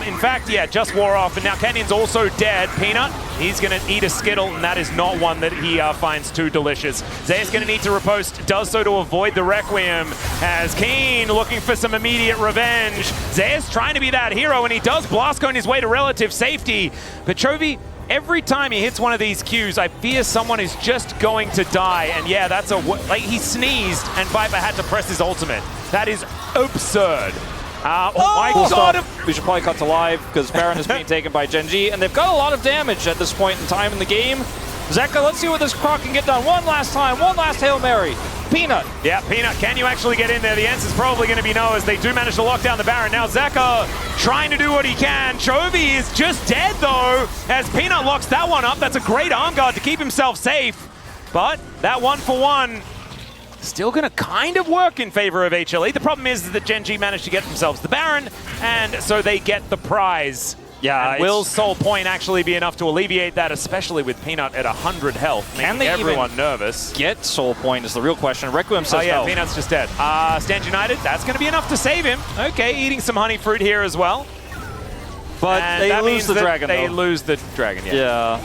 Speaker 3: In fact, yeah, just wore off, and now Canyon's also dead. Peanut, he's going to eat a Skittle, and that is not one that he finds too delicious. Zay's going to need to riposte, does so to avoid the Requiem, as Keen looking for some immediate revenge. Zay's trying to be that hero, and he does blast cone his way to relative safety. But Chovy, every time he hits one of these Qs, I fear someone is just going to die. And yeah, that's like he sneezed and Viper had to press his ultimate. That is absurd. Oh my god!
Speaker 2: We should probably cut to live because Baron is being taken by Gen.G, and they've got a lot of damage at this point in time in the game. Zeka, let's see what this Croc can get done. One last time, one last Hail Mary. Peanut.
Speaker 3: Yeah, Peanut, can you actually get in there? The answer's probably going to be no, as they do manage to lock down the Baron. Now Zeka trying to do what he can. Chovy is just dead, though, as Peanut locks that one up. That's a great arm guard to keep himself safe. But that 1-for-1 still going to kind of work in favor of HLE. The problem is that Gen.G managed to get themselves the Baron, and so they get the prize.
Speaker 2: Yeah,
Speaker 3: and will Soul Point actually be enough to alleviate that, especially with Peanut at 100 health, making everyone nervous?
Speaker 2: Get Soul Point is the real question. Requiem says
Speaker 3: yeah,
Speaker 2: no.
Speaker 3: Peanut's just dead. Stand United, that's going to be enough to save him. Okay, eating some honey fruit here as well.
Speaker 2: But and they lose the dragon,
Speaker 3: They lose the dragon, yeah.
Speaker 2: Yeah.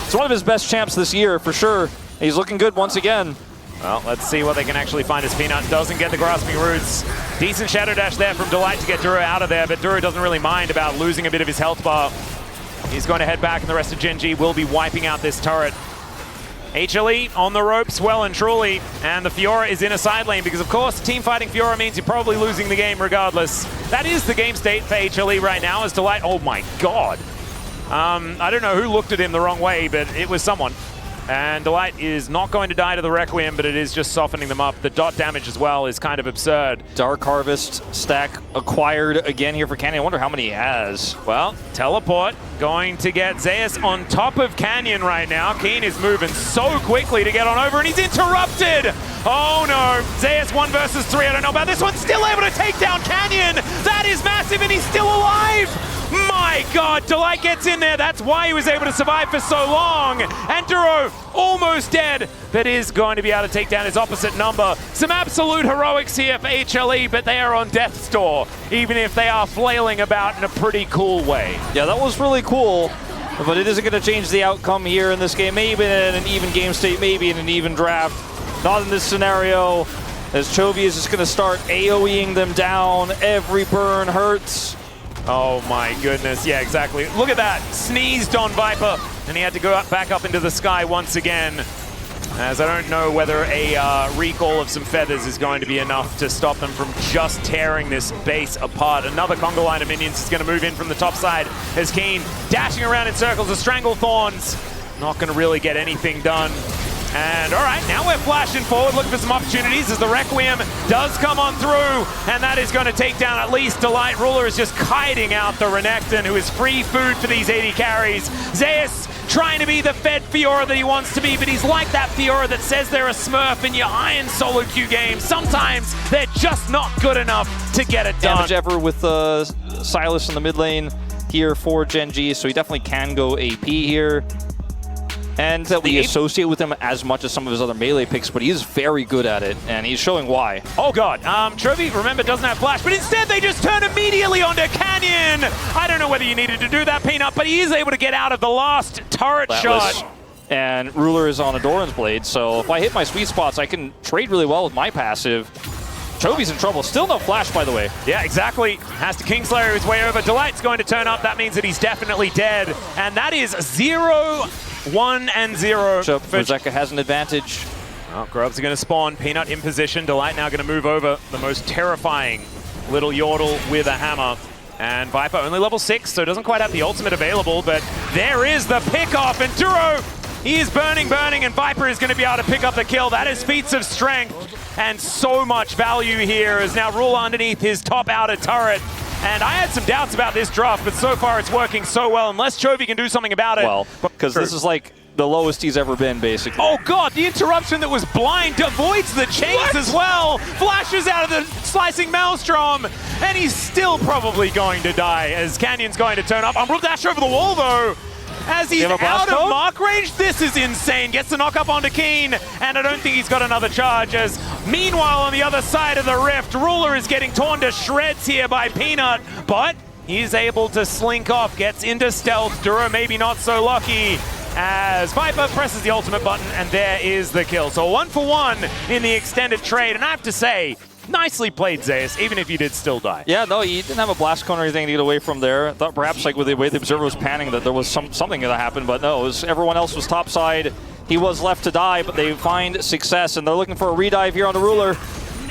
Speaker 2: It's one of his best champs this year, for sure. He's looking good once again.
Speaker 3: Well, let's see what they can actually find as Peanut doesn't get the grasping roots. Decent Shadow Dash there from Delight to get Duro out of there, but Duro doesn't really mind about losing a bit of his health bar. He's going to head back, and the rest of Gen.G will be wiping out this turret. HLE on the ropes well and truly, and the Fiora is in a side lane because, of course, team fighting Fiora means you're probably losing the game regardless. That is the game state for HLE right now as Delight, oh my god. I don't know who looked at him the wrong way, but it was someone. And Delight is not going to die to the Requiem, but it is just softening them up. The dot damage as well is kind of absurd.
Speaker 2: Dark Harvest stack acquired again here for Canyon. I wonder how many he has.
Speaker 3: Well, Teleport going to get Zeus on top of Canyon right now. Keen is moving so quickly to get on over, and he's interrupted! Oh no, Zeus 1 versus 3. I don't know about this one. Still able to take down Canyon! That is massive, and he's still alive! My god, Delight gets in there. That's why he was able to survive for so long. And Duro almost dead, but is going to be able to take down his opposite number. Some absolute heroics here for HLE, but they are on death's door, even if they are flailing about in a pretty cool way.
Speaker 2: Yeah, that was really cool, but it isn't going to change the outcome here in this game. Maybe in an even game state, maybe in an even draft. Not in this scenario, as Chovy is just going to start AoEing them down. Every burn hurts.
Speaker 3: Oh my goodness, yeah, exactly. Look at that, sneezed on Viper, and he had to go back up into the sky once again. As I don't know whether a recall of some feathers is going to be enough to stop them from just tearing this base apart. Another conga line of minions is going to move in from the top side as Keen dashing around in circles of Stranglethorns. Not going to really get anything done. And all right, now we're flashing forward, looking for some opportunities as the Requiem does come on through, and that is going to take down at least Delight. Ruler is just kiting out the Renekton, who is free food for these 80 carries. Zeus trying to be the fed Fiora that he wants to be, but he's like that Fiora that says they're a smurf in your iron solo queue game. Sometimes they're just not good enough to get it done.
Speaker 2: Damage ever with Silas in the mid lane here for Gen.G, so he definitely can go AP here. And that we associate with him as much as some of his other melee picks, but he's very good at it, and he's showing why.
Speaker 3: Oh god, Chovy, remember, doesn't have flash, but instead they just turn immediately onto Canyon! I don't know whether you needed to do that, Peanut, but he is able to get out of the last turret shot.
Speaker 2: and Ruler is on a Doran's Blade, so if I hit my sweet spots, I can trade really well with my passive. Chovy's in trouble. Still no flash, by the way.
Speaker 3: Yeah, exactly. Has to Kingslayer his way over. Delight's going to turn up. That means that he's definitely dead. And that is 0, 1, and 0.
Speaker 2: So Zeka has an advantage.
Speaker 3: Well, Grubs are going to spawn. Peanut in position. Delight now going to move over. The most terrifying little Yordle with a hammer. And Viper only level 6, so doesn't quite have the ultimate available, but there is the pick-off, and Duro, he is burning, and Viper is going to be able to pick up the kill. That is feats of strength, and so much value here as now Ruler underneath his top outer turret. And I had some doubts about this draft, but so far it's working so well, unless Chovy can do something about it.
Speaker 2: Well, because this is like the lowest he's ever been, basically.
Speaker 3: Oh god, the interruption that was blind avoids the chains as well. Flashes out of the slicing maelstrom, and he's still probably going to die as Canyon's going to turn up. Umbral dash over the wall though, as he's out of mark range. This is insane. Gets the knock up onto Keen, and I don't think he's got another charge, as meanwhile on the other side of the rift, Ruler is getting torn to shreds here by Peanut, but he's able to slink off, gets into stealth. Duro maybe not so lucky, as Viper presses the ultimate button, and there is the kill. So 1 for 1 in the extended trade, and I have to say, nicely played, Zeus, even if you did still die.
Speaker 2: Yeah, no, he didn't have a blast cone or anything to get away from there. I thought perhaps like with the way the observer was panning that there was something that happened, but no, everyone else was topside. He was left to die, but they find success, and they're looking for a redive here on the Ruler.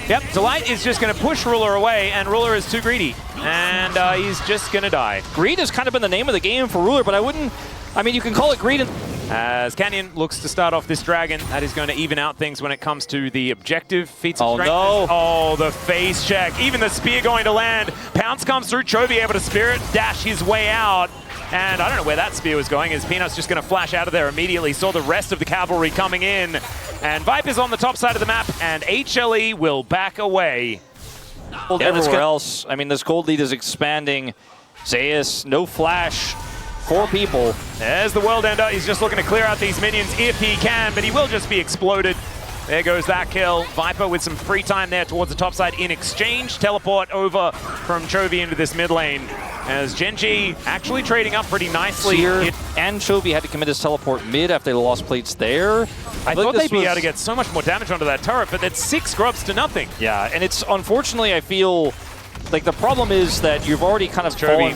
Speaker 3: Yep, Delight is just going to push Ruler away, and Ruler is too greedy, and he's just going to die.
Speaker 2: Greed has kind of been the name of the game for Ruler, but I mean, you can call it greed.
Speaker 3: As Canyon looks to start off this dragon, that is going to even out things when it comes to the objective feats of strength.
Speaker 2: No.
Speaker 3: Oh, the face check. Even the spear going to land. Pounce comes through. Chovy able to spirit dash his way out. And I don't know where that spear was going, as Peanut's just going to flash out of there immediately. Saw the rest of the cavalry coming in. And Viper's on the top side of the map, and HLE will back away.
Speaker 2: Everywhere else, I mean, this gold lead is expanding. Zeus, no flash. 4 people.
Speaker 3: There's the World Ender. He's just looking to clear out these minions if he can, but he will just be exploded. There goes that kill. Viper with some free time there towards the top side in exchange. Teleport over from Chovy into this mid lane, as Gen.G actually trading up pretty nicely.
Speaker 2: Seer and Chovy had to commit his teleport mid after they lost plates there.
Speaker 3: I thought they'd be able to get so much more damage onto that turret, but that's 6 grubs to nothing.
Speaker 2: Yeah, and it's unfortunately, I feel like the problem is that you've already kind of
Speaker 3: Chovy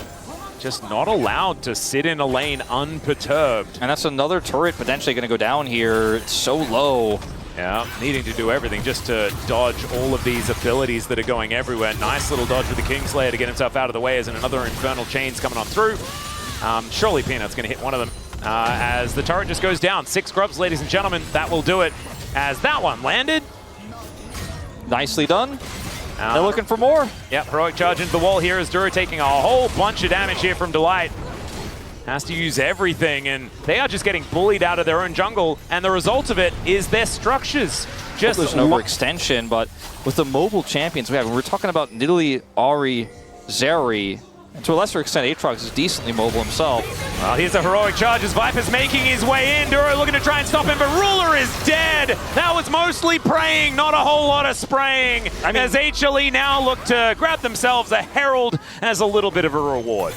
Speaker 3: just not allowed to sit in a lane unperturbed.
Speaker 2: And that's another turret potentially going to go down here. It's so low.
Speaker 3: Yeah, needing to do everything just to dodge all of these abilities that are going everywhere. Nice little dodge with the Kingslayer to get himself out of the way, as another Infernal Chain's coming on through. Surely Peanut's going to hit one of them as the turret just goes down. 6 grubs, ladies and gentlemen. That will do it, as that one landed.
Speaker 2: Nicely done. They're looking for more.
Speaker 3: Yep, heroic charge into the wall here as Duro taking a whole bunch of damage here from Delight. Has to use everything, and they are just getting bullied out of their own jungle, and the result of it is their structures. Just
Speaker 2: there's an overextension, but with the mobile champions we have, we're talking about Nidalee, Ahri, Zeri, and to a lesser extent, Aatrox is decently mobile himself.
Speaker 3: Well, here's a heroic charge as Viper's making his way in. Duro looking to try and stop him, but Ruler is dead. That was mostly praying, not a whole lot of spraying. I mean, as HLE now look to grab themselves a Herald as a little bit of a reward.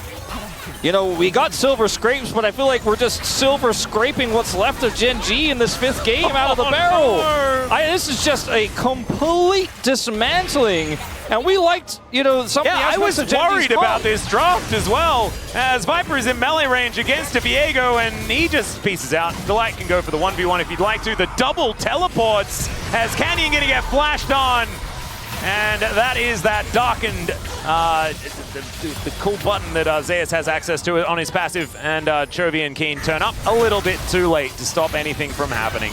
Speaker 2: You know, we got silver scrapes, but I feel like we're just silver scraping what's left of Gen.G in this 5th game out of the barrel.
Speaker 3: No.
Speaker 2: This is just a complete dismantling. And we liked, you know, some of the aspects of Gen.G's
Speaker 3: worried about this draft as well, as Viper is in melee range against a Viego, and he just pieces out. Delight can go for the 1v1 if you'd like to. The double teleports as Canyon going to get flashed on. And that is that darkened, the cool button that Zeus has access to on his passive, and Chovy and Keen turn up a little bit too late to stop anything from happening.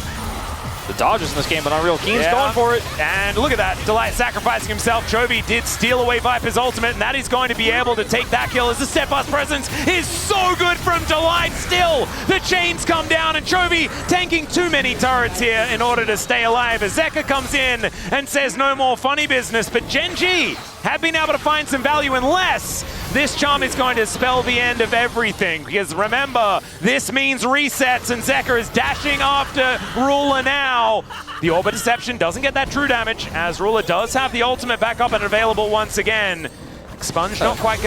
Speaker 2: The dodges in this game, but unreal. Keen's going for it.
Speaker 3: And look at that. Delight sacrificing himself. Chovy did steal away Viper's ultimate, and that is going to be able to take that kill as the steadfast presence is so good from Delight. Still, the chains come down, and Chovy tanking too many turrets here in order to stay alive as Zeka comes in and says no more funny business. But Gen.G have been able to find some value, unless this charm is going to spell the end of everything. Because remember, this means resets, and Zeka is dashing after Ruler now. The Orbit Deception doesn't get that true damage, as Ruler does have the ultimate back up and available once again. Expunge not quite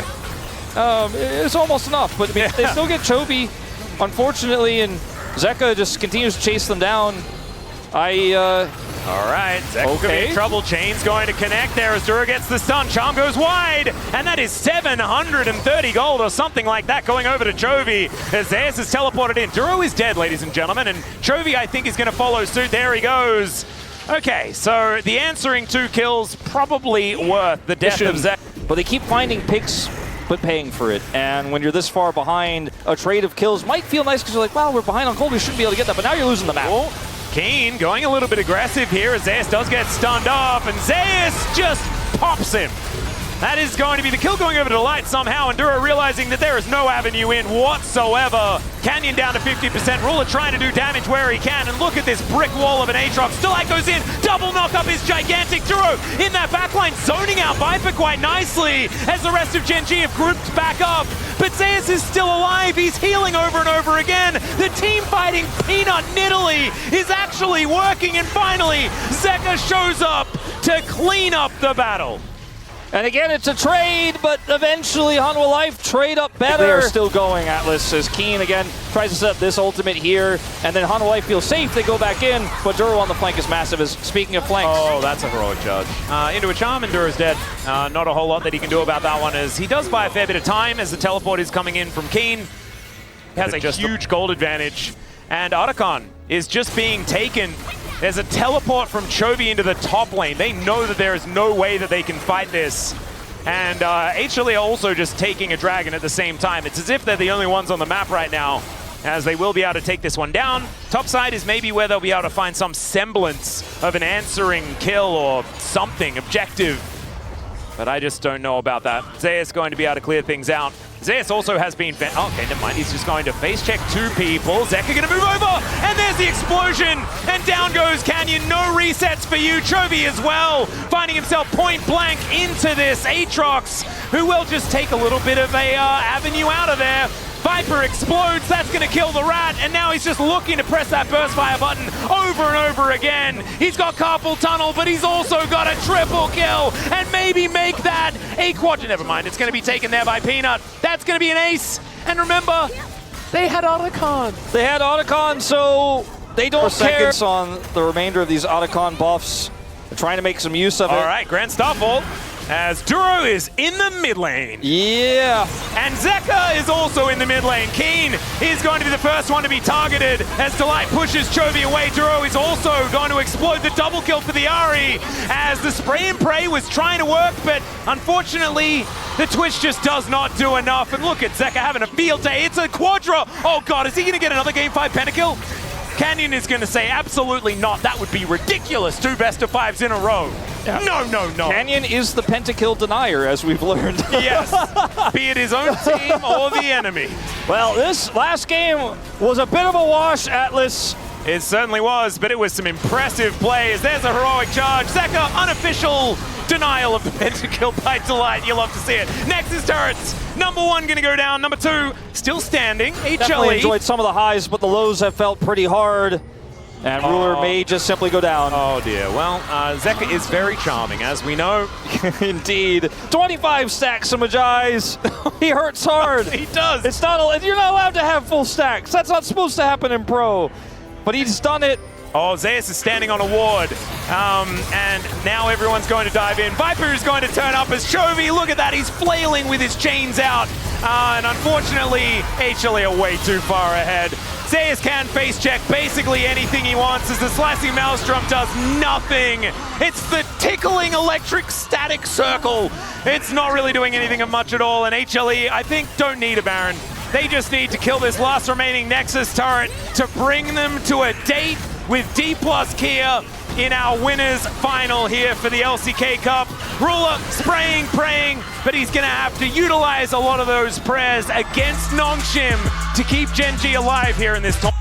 Speaker 2: it's almost enough, but I mean, they still get Chovy, unfortunately, and Zeka just continues to chase them down.
Speaker 3: All right, Zeka could be in trouble. Chain's going to connect there as Duro gets the stun. Charm goes wide, and that is 730 gold or something like that going over to Chovy as Zeus is teleported in. Duro is dead, ladies and gentlemen, and Chovy, I think, is going to follow suit. There he goes. Okay, so the answering 2 kills probably worth the death of Zeka.
Speaker 2: But they keep finding picks, but paying for it. And when you're this far behind, a trade of kills might feel nice because you're like, well, we're behind on gold, we shouldn't be able to get that, but now you're losing the map.
Speaker 3: Oh. Keen going a little bit aggressive here as Zeus does get stunned off, and Zeus just pops him. That is going to be the kill going over to Light somehow, and Duro realizing that there is no avenue in whatsoever. Canyon down to 50%, Ruler trying to do damage where he can, and look at this brick wall of an Aatrox. Stilite goes in, double knock up is gigantic. Duro in that backline, zoning out Viper quite nicely as the rest of Gen.G have grouped back up. But Zeus is still alive, he's healing over and over again. The team fighting Peanut Nidalee is actually working, and finally, Zeka shows up to clean up the battle.
Speaker 2: And again, it's a trade, but eventually Hanwha Life trade up better. They are still going, Atlas, as Keen again tries to set up this ultimate here, and then Hanwha Life feels safe, they go back in, but Duro on the flank is massive. As speaking of flanks.
Speaker 3: Oh, that's a heroic judge. Into a charm, and Duro's dead. Not a whole lot that he can do about that one, as he does buy a fair bit of time as the teleport is coming in from Keen. He has a huge gold advantage, and Otacon is just being taken. There's a teleport from Chovy into the top lane. They know that there is no way that they can fight this. And HLE are also just taking a dragon at the same time. It's as if they're the only ones on the map right now, as they will be able to take this one down. Topside is maybe where they'll be able to find some semblance of an answering kill or something objective. But I just don't know about that. Zeus going to be able to clear things out. Zeus also has been... Oh, okay, never mind. He's just going to face check 2 people. Zeka going to move over, and there's the explosion, and down goes Canyon. No resets for you. Chovy as well, finding himself point blank into this Aatrox, who will just take a little bit of a avenue out of there. Viper explodes, that's gonna kill the rat, and now he's just looking to press that burst fire button over and over again. He's got carpal tunnel, but he's also got a triple kill, and maybe make that a quadra. Never mind, it's gonna be taken there by Peanut. That's gonna be an ace, and remember, they had Otacon.
Speaker 2: They had Otacon, so they don't care. Seconds on the remainder of these Otacon buffs. They're trying to make some use of it.
Speaker 3: All right, Grand Starfall. As Duro is in the mid lane.
Speaker 2: Yeah.
Speaker 3: And Zeka is also in the mid lane. Keen is going to be the first one to be targeted as Delight pushes Chovy away. Duro is also going to explode the double kill for the Ahri as the spray and pray was trying to work, but unfortunately the Twitch just does not do enough. And look at Zeka having a field day. It's a quadra. Oh God, is he going to get another game 5 pentakill? Canyon is going to say absolutely not. That would be ridiculous. 2 best-of-5s in a row. Yeah. No, no, no.
Speaker 2: Canyon is the pentakill denier, as we've learned.
Speaker 3: Yes, be it his own team or the enemy.
Speaker 2: Well, this last game was a bit of a wash, Atlas.
Speaker 3: It certainly was, but it was some impressive plays. There's a heroic charge. Zeka, unofficial denial of the pentakill by Delight. You'll love to see it. Nexus turrets. Number 1 going to go down. Number 2 still standing. HLE.
Speaker 2: Definitely enjoyed some of the highs, but the lows have felt pretty hard. And Ruler may just simply go down.
Speaker 3: Oh dear. Well, Zeka is very charming, as we know.
Speaker 2: Indeed. 25 stacks of Magi's. He hurts hard.
Speaker 3: He does.
Speaker 2: It's not. You're not allowed to have full stacks. That's not supposed to happen in Pro. But he's done it.
Speaker 3: Oh, Zeus is standing on a ward. And now everyone's going to dive in. Viper is going to turn up as Chovy. Look at that. He's flailing with his chains out. And unfortunately, HLE are way too far ahead. Zeus can face check basically anything he wants as the slicing maelstrom does nothing. It's the tickling electric static circle. It's not really doing anything of much at all. And HLE, I think, don't need a Baron. They just need to kill this last remaining Nexus turret to bring them to a date with D+ Kia in our winners final here for the LCK Cup. Ruler spraying, praying, but he's gonna have to utilize a lot of those prayers against Nongshim to keep Gen.G alive here in this tournament.